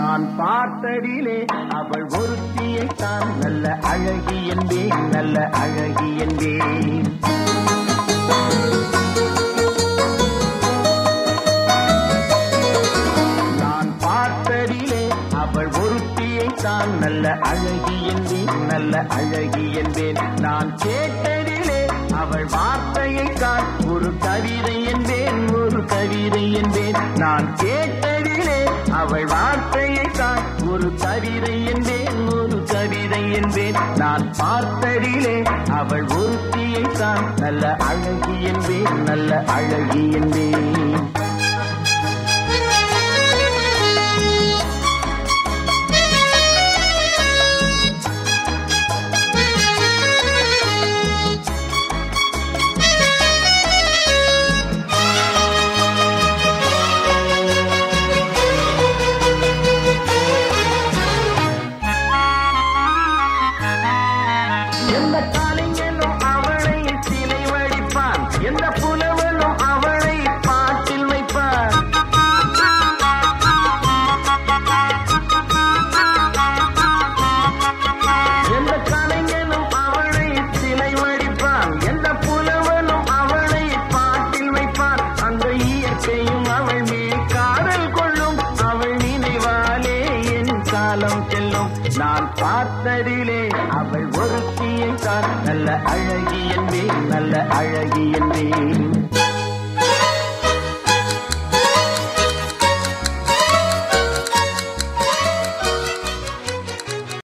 நான் பார்த்ததிலே அவள் ஒருத்தியைத்தான் நல்ல அழகி என்பேன், நல்ல அழகி என்பேன். நான் பார்த்ததிலே அவள் ஒருத்தியைத்தான் நல்ல அழகி என்பேன், நல்ல அழகி என்பேன். நான் கேட்டதிலே அவள் வார்த்தையைத்தான் ஒரு கவிதை என்பேன், ஒரு கவிதை என்பேன். நான் கேட்டதிலே அவள் வார்த்தையைத்தான் ஒரு கவிதை என்பேன், ஒரு கவிதை என்பேன். நான் பார்த்ததிலே அவள் ஒருத்தியைத்தான் நல்ல அழகி என்பேன், நல்ல அழகி என்பேன். எந்த காலைஞனும் அவளை சிலை வடிப்பான், எந்த புலவனும் அவளை பாட்டில் வைப்பான். எந்த காலைஞனும் அவளை சிலை வடிப்பான், எந்த புலவனும் அவளை பாட்டில் வைப்பான். அந்த இயற்கையும் அவள் மேல் காதல் கொள்ளும், அவள் நினைவாலே என் காலம் செல்லும். நான் பார்த்ததிலே அவள் ஒருத்தியைத்தான் நல்ல அழகி என்பேன், நல்ல அழகி என்பேன்.